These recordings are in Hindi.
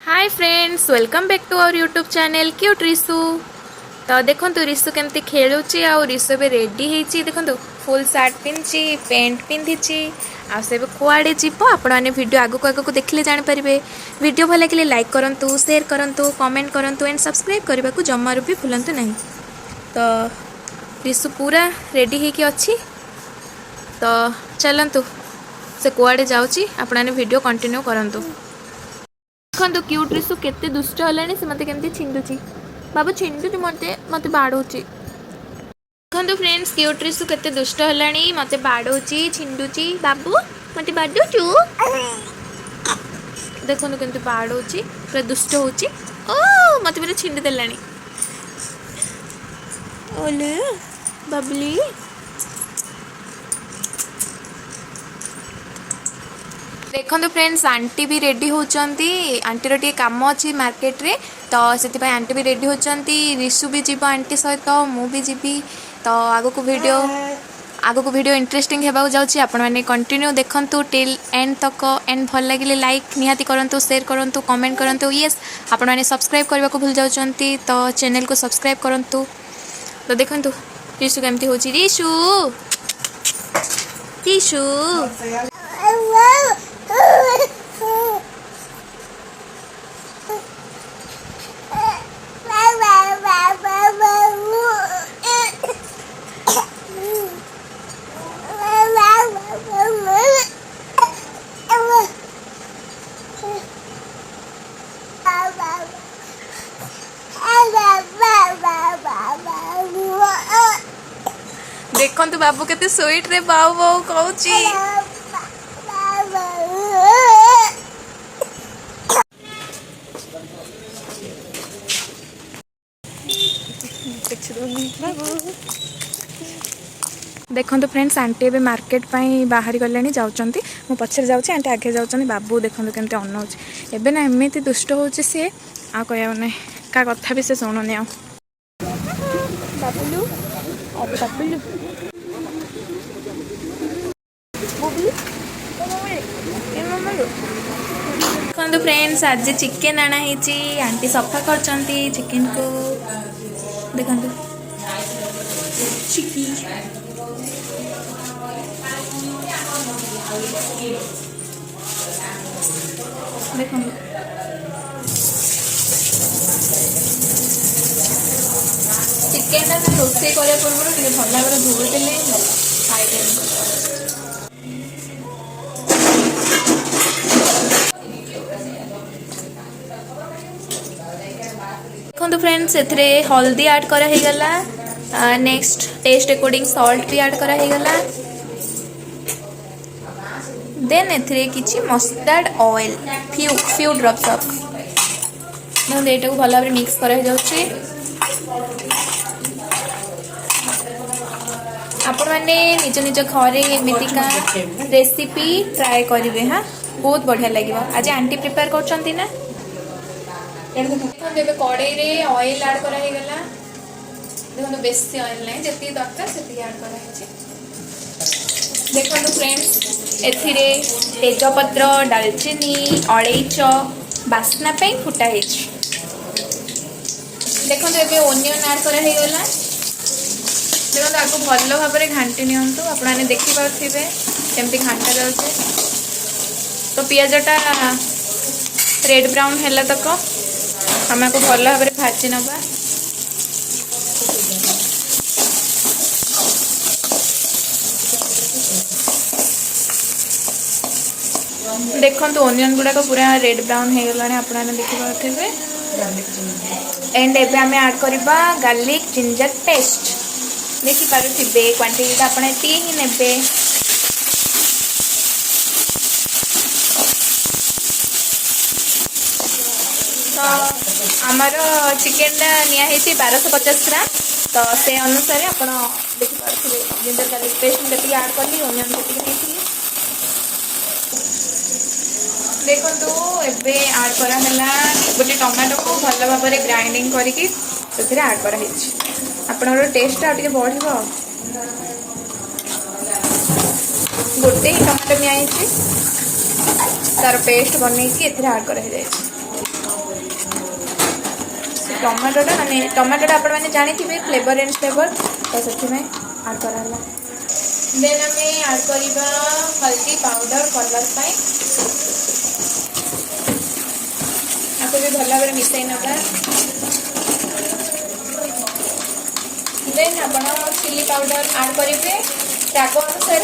Hi friends, welcome back to our YouTube channel cute Risu. तो देखो रिसु केमती खेलुची आ रिसु ए रेडी होती देखो फुल सार्ट पिंधि पेंट पिंधि आब कुआड़े जीव आपण मैंने वीडियो आगक आगक देखले जापर। वीडियो भल लगे लाइक करूँ, शेयर करूँ, कमेंट करूँ एंड सब्सक्राइब करने को जमार भी भूलु नहीं। तो रिसु पूरा रेडी होकी अच्छी। तो चलतु से कुआड़े जाऊँगी, आपण मैंने वीडियो कंटिन्यू करूँ। देखो क्यूट रिसु केते दुष्ट है से मत केमती छिंडुची। बाबू छिंडुची मत बाड़ौची। देखो फ्रेंड्स क्यूट रिसु केते दुष्ट है मत बाड़ौची छिंडुची। बाबू मत बाड़ुचु। देखो केमती बाड़ौची, पूरा दुष्ट होची। ओ मत पूरा छिंडी देलानी। ओले बबली देखो फ्रेंड्स आंटी भी रेडी होचंती। आंटी टी काम अच्छी मार्केट रे, तो से आंटी भी रेडी होचंती। रिसु भी जीव आंटी सहित, मु भी जीवी। तो आगो को वीडियो इंटरेस्टिंग होगा जाऊँगी। आपण मैंने कंटिन्यू देखंतु टिल एंड तक। एंड भल लगे लाइक निहाती करंतु, शेयर करंतु, कमेंट करंतु। यस आपण मैंने सब्सक्राइब करने को भूल जाउछंती, तो चैनल को सब्सक्राइब करंतु। तो देखंतु रिसु केमती होची। रिसु रिसु देखो बाबू केते स्वीट रे बाऊ बाऊ कहूची। देखो फ्रेंड्स आंटी ए मार्केट बाहर गले जाऊँगी। मु पछे जाऊँगी, आंटी आगे जाऊँ। बाबू देखो केमती अनाऊँच एबे ना एमती दुष्ट होची सी आ कह ना क्या कथा भी से शुणुनि। आ बाबुलु बाबुलु देखो फ्रेंड्स आज चिकेन आना है। आंटी सफा कर चिकेन को। देखो चिकी देखो चिकेन रोसे करने पूर्व भल भाव धोई देले देखो फ्रेंड्स एथरे हल्दी ऐड करा ही गला। नेक्स्ट टेस्ट अकॉर्डिंग सॉल्ट भी ऐड करा ही गला। देन एथरे किछि mustard oil few drops of एटा को भल भाव मिक्स करा जाउछि। आपण मैंने निज निज घरे एमितिका रेसिपी ट्राए करेंगे। हाँ बहुत बढ़िया लगे। आज आंटी प्रिपेयर करछंती ना। देखो कड़ाई रे ऑयल ऐड करा ही गला। देखो बेसी ऑयल नहीं, जति दरकार सेति ऐड करा है। देखो फ्रेंड्स एथिरे तेजपत्र, दालचीनी, अलैच बास्ना पे फुटा है। देखो ये ओनियन ऐड करा ही गला। देखो आपको भल भाव में घाटी नियंतु। आपने देखिपे केमती घाटा जाऊे। तो पियाजटा रेड ब्राउन है तक आम को भल भाव में भाजी नवा। देखो ओनियन गुड़ाक पूरा रेड ब्राउन हो गला। आपने देखिपे एंड एबे आम ऐड करवा गार्लिक जिंजर पेस्ट। देखिपे क्वांटिटी आपने ही नेबे। तो आमर चिकेन नियाई 1250 ग्राम। तो से अनुसार आप देखिपे जिंजर गार्लिक पेस्ट जी ऐड कली, ओनियन जी देखो एबे ऐड कराला। गोटे टमाटो को भल भाव में ग्राइंडिंग करके ऐड कराई। आपनर टेस्ट आगे बढ़। गोटे ही टमाटो नियाई तार पेस्ट बनई ऐड कर। टमाटोटा माने टमाटोटा आपण मैंने जानी फ्लेवर एंड फ्लेवर तो से आड कराला। देन आम आड करवा हल्दी पाउडर कलर पाई आपको भी भल भाव मिसई नवा। देन आप चिली पाउडर आड करेंगे राग अनुसार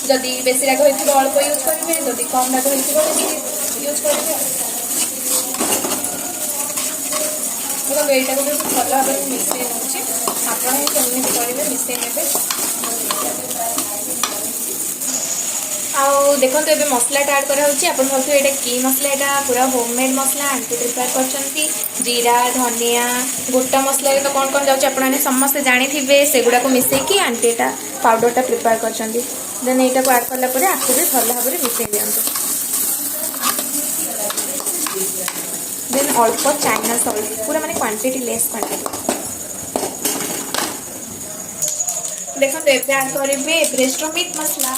जदि बेसी राग हो अल्प यूज करेंगे जदि कम राग हो यूज करेंगे। देखो यहीटा को भी भल भाव मिसई नौचे आपड़ी करेंगे मिसई ने। आउ देखो तो ये मसला ऐड कराऊँ ये कि मसला यहाँ पूरा होममेड मसला आंटी प्रिपेयर कर जीरा धनिया गोटा मसला तो कौन कौन जाऊँच आपने समस्ते जानी सेगुड़ा को मिसेकी आंटी यहाँ पाउडरटा प्रिपेयर कर देन यहाँ को आड कलापर आपको भी भल भाव मिसई दिंतु। देन अल्प चाइना सॉल्ट पूरा माने क्वांटिटी लेस क्वांटिटी। देखो तो ये आड करेंगे एवरेस्ट मीट मसला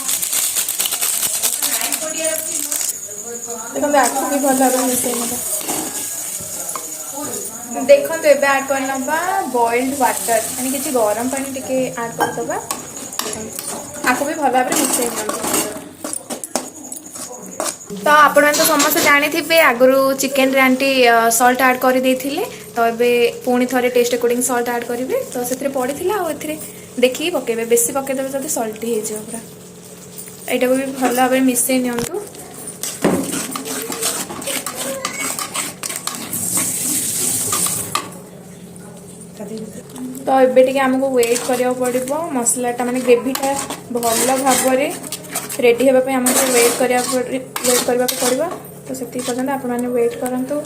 देखो आपको भी भल भाव मिसई ना। देखो तो ये आड करना बॉइल्ड वाटर यानी कि गरम पानी टिके आड करदे आपको भी भल भाव मिसई ना। तो आपण तो समस्त जानी आगु चिकेन आंटी सॉल्ट ऐड कर देथिले तो ये पुणी थे टेस्ट अकॉर्डिंग सॉल्ट ऐड करेंगे तो से पड़ी आउ देखिए पकेबे बेसी पकईदे जब सॉल्टी हो पूरा यहाँ को भी भल भाव मिसई नियंतु। तो ये आमको वेट करा पड़ो मसलाटा माने ग्रेवीटा भल भाव रेडी होगापी आमको वेट करने पड़ो तो से पर्यटन आपने वेट करूँ।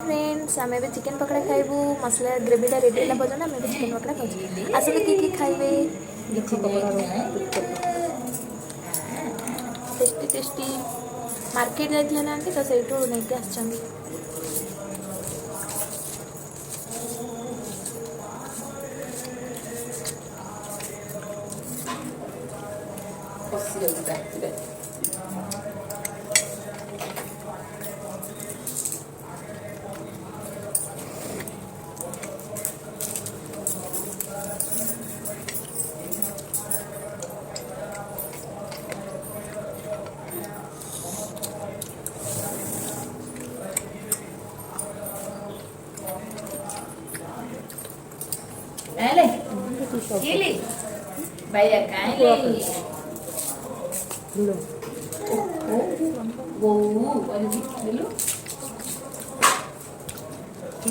फ्रेंड्स आम ए चिकेन पकड़ा खाइबू मसला ग्रेवीटा रेडी है पर्यटन आम चिकेन पकड़ा खाऊ आसले किए खाइबे टेस्टी टेस्टी मार्केट जाइए ना तो से नहीं आस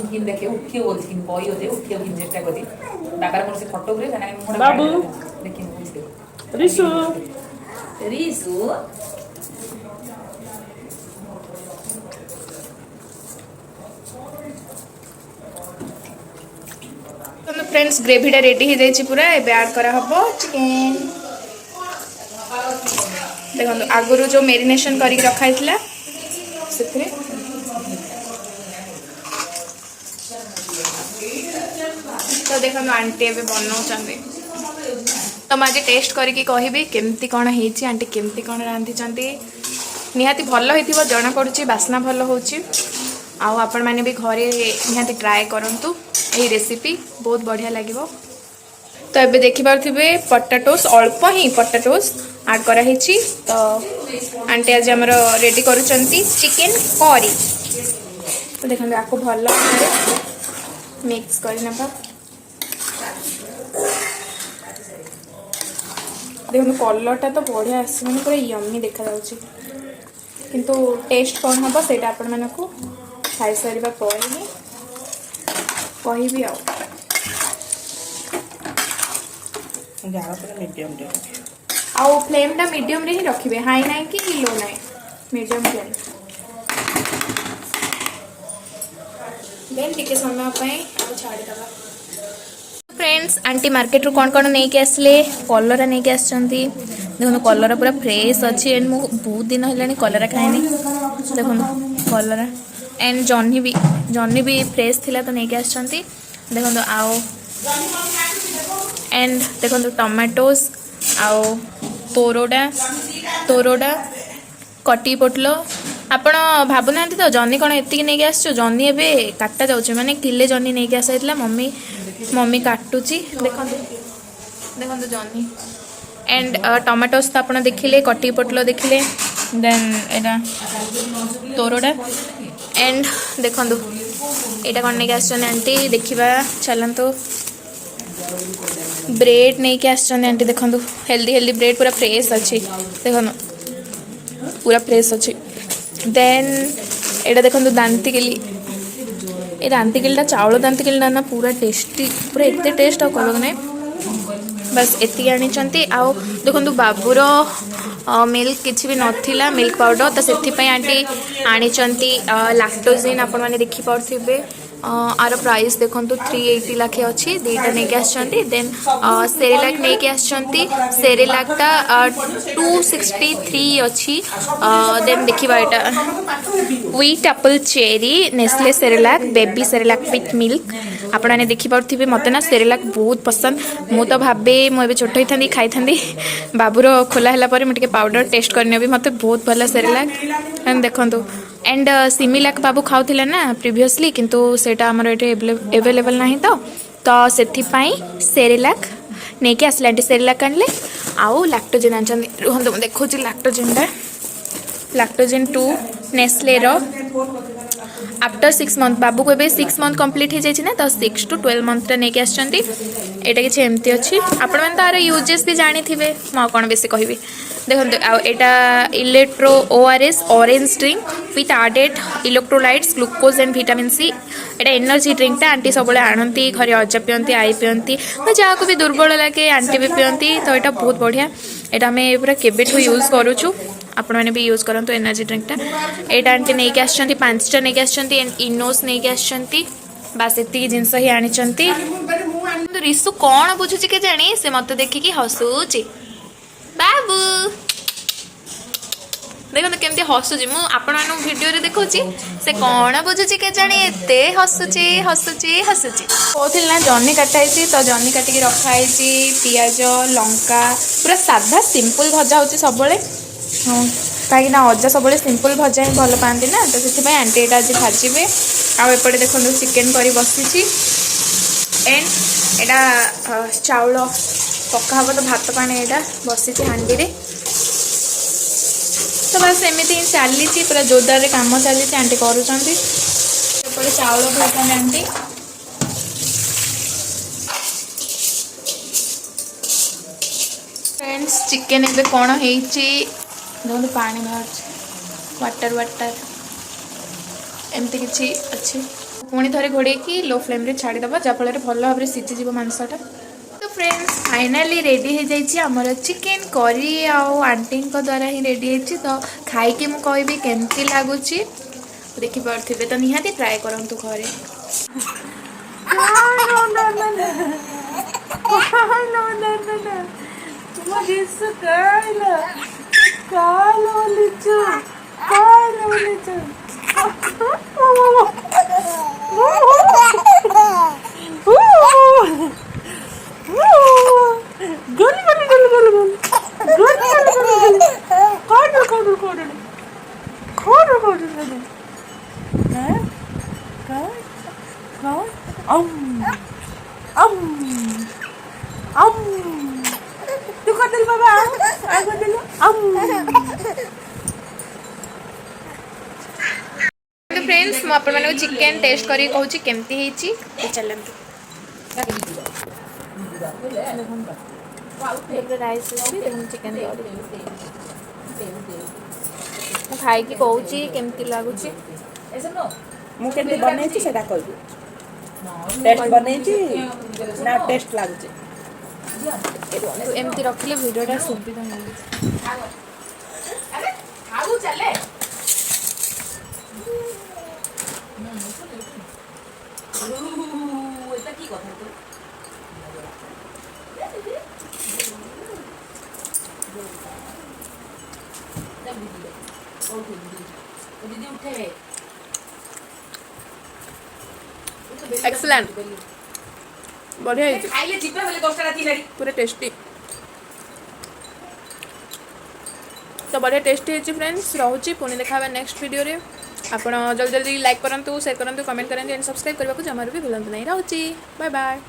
किन देखे उठियो बोल किन बॉय होते उठियो किन चेष्टा करी दाकार मोर से फोटो करे जाना मोर बाबू लेकिन बुझे रिसु रिसु तो फ्रेंड्स ग्रेवीटा रेडी हो जाए पूरा ए ऐड करा हबो चिकेन। देखो आगुरी जो मेरिनेशन करके रखाई से तो देखो आंटी ए बनाऊँ तो मुझे टेस्ट करके कहबी केमती कौन है आंटी केमती कौन रांधि निहाती भल हो जना पड़ी बास्ना भल हो आपण मैंने भी घरे निहाती ट्राए करंतु यही रेसिपी बहुत बढ़िया लगे। तो ये देखिपे पटाटोस अल्प ही पटाटोस आड कराई तो आंटी आज आम रेडी कर चिकेन करी तो देखते आपको भल मिक्स करना देखो कलरटा तो बढ़िया आस पूरा यम्मी देखा किंतु टेस्ट कौन हम से आपण मानक खाई सारा पर कहि आउ फ्लेमटा मीडियम रे ही रखिए हाई ना कि लो ना मीडियम फ्लेम देन टिके समय छाड़ीदा। फ्रेंड्स आंटी मार्केट रू कौन कौन नहीं के आसले कलरा नहीं के आसछंती देखो कलरा पूरा फ्रेश अच्छी एंड मु बहुत दिन है कलरा खाएनी देखो कलरा एंड जन्नी भी फ्रेश थिला तो नहीं के आसछंती देखो आओ एंड देखो टमाटोस आओ तोरोडा कटी पोटलो ଆପଣ ଭାବୁନାହାନ୍ତି ତ ଜହ୍ନି କ'ଣ ଏତିକି ନେଇକି ଆସିଛୁ ଜହ୍ନି ଏବେ କାଟା ଯାଉଛି ମାନେ କିଲେ ଜହ୍ନି ନେଇକି ଆସିଥିଲା ମମ୍ମି କାଟୁଛି ଦେଖନ୍ତୁ ଦେଖନ୍ତୁ ଜହ୍ନି एंड टमाटोस तो आपड़ देखिले कटी पोटल देखिले देन एटा तोरडा एंड देखु यहाँ कौन नहीं आसछन आंटी देखा चलतु ब्रेड नहीं के आसछन आंटी देखु हेल्दी हेल्दी ब्रेड पूरा फ्रेश अच्छी देखो पूरा फ्रेश अच्छी देन एटा देखो दांतिकिली ये दांतिकिलीटा चाउल दांतिकिलीटा ना पूरा टेस्टी पूरा एत टेस्ट आ कहब ना बस एति आनी आउ देखो बाबूर मिल्क किसी भी नाला मिल्क पाउडर तो से आंटी आनी लैक्टोजेन आपण मैंने देखिपे आर प्राइस देखो 380 लाखे अच्छी दुईटा नहीं आसछंती देन सेरेलाक नहीं आसछंती सेरेलाकटा 263 अच्छी देन देखा यहाँ wheat apple cherry Nestle Cerelac baby Cerelac with milk आपण मैंने देखिपे मत ना सेरेलाक बहुत पसंद मु तो भावे मुझे छोट होता खाई था बाबूर खोला है मुझे पाउडर टेस्ट करनी भी मत बहुत भल सेरेलाक देखो एंड सिमिलाक बाबू खाऊला ना प्रीवियसली किंतु सेटा आमर ये एवेलेबल ना तो से सेरेलाक नहीं कि आसला सेरेलाक आनले आउ लैक्टोजेन आन रुहत देखो लैक्टोजेन 2 नेस्ले आफ्टर 6 मंथ बाबू को ए 6 मंथ कंप्लीट हो जाए ना तो 6 to 12 मंथ नहीं आसछंती एटा किसी एमती अच्छी आपण मैंने तार यूजेस भी जानी थे मुझे कौन बेसी कहबी देखो यहाँ electro ORS orange drink with added electrolytes glucose and vitamin C एटा एनर्जी ड्रिंकटा आंटी सब आणती घरे अजा पिंती आई पिंती जहाँ को भी दुर्बल लगे आंटी भी पिंती तो यहाँ बहुत बढ़िया यहाँ आम पूरा केबेठू यूज करूँ आपण मैंने भी यूज करूँ एनर्जी ड्रिंकटा यहाँ आंटी नहीं आसछंती 5टा नहीं आसछंती एंड इनोस नहीं आसछंती बास एतिकी जिनस ही आनी रिसु कौन बुझुची के जानी से मत देखिकी हसुची बाबू देखो केमती हसुची मु आपण भिडियो रे देखुची से कौन बुझुची के जानी एते हसुची हसुची हसुची कहथिल ना जन्नी काटाई तो जन्नी काटिकी रखाई पियाज लंका पूरा साधा सिंपल भजा होची सबले कहीं अजा सब सिंपल भजा ही भल पाती ना तो से आंटी यहाँ आज भाजबे आउपटे देखो चिकेन करी बसी एंड यहाँ चाउल पका हम तो भात पानी यहाँ बसी हांडी रे तो बस एमती ही चली पूरा जोरदार काम चली आंटी कर चाउल धोते आंटी फ्रेंड्स चिकेन ए कौन है देखो पानी बाहर वाटर वाटर एमती किसी अच्छी पुणी थे घोड़े लो फ्लेम रे छाड़ीदे जहाँफल भल भाव सीझीज मांसटा तो फ्रेंड्स फाइनाली रेडी हो जाइए आमर चिकेन करी आंटी द्वारा ही रेडी होती तो खाई मुझे कहबी केमती लगुच देखिपे तो निहाती ट्राए करूँ घरे फ्रेंड्स मुझे चिकेन टेस्ट करी कहूँ केमती चलते राइस चिकेन खाई कहूँ केमती लगुच मुझे बनई टेस्ट बनई ना टेस्ट लगुच एमती रखिले वीडियोटा सुविधा मिले एक्सीलेंट बढ़िया पूरा टेस्टी तो बढ़िया टेस्टी है फ्रेंड्स। रोचे पुणी देखा नेक्स्ट वीडियो रे। आप जल्दी जल्दी लाइक करूँ, शेयर करूँ, कमेंट करें एंड सब्सक्राइब करने को जमार भी भूलु नहीं। रोचे बाय बाय।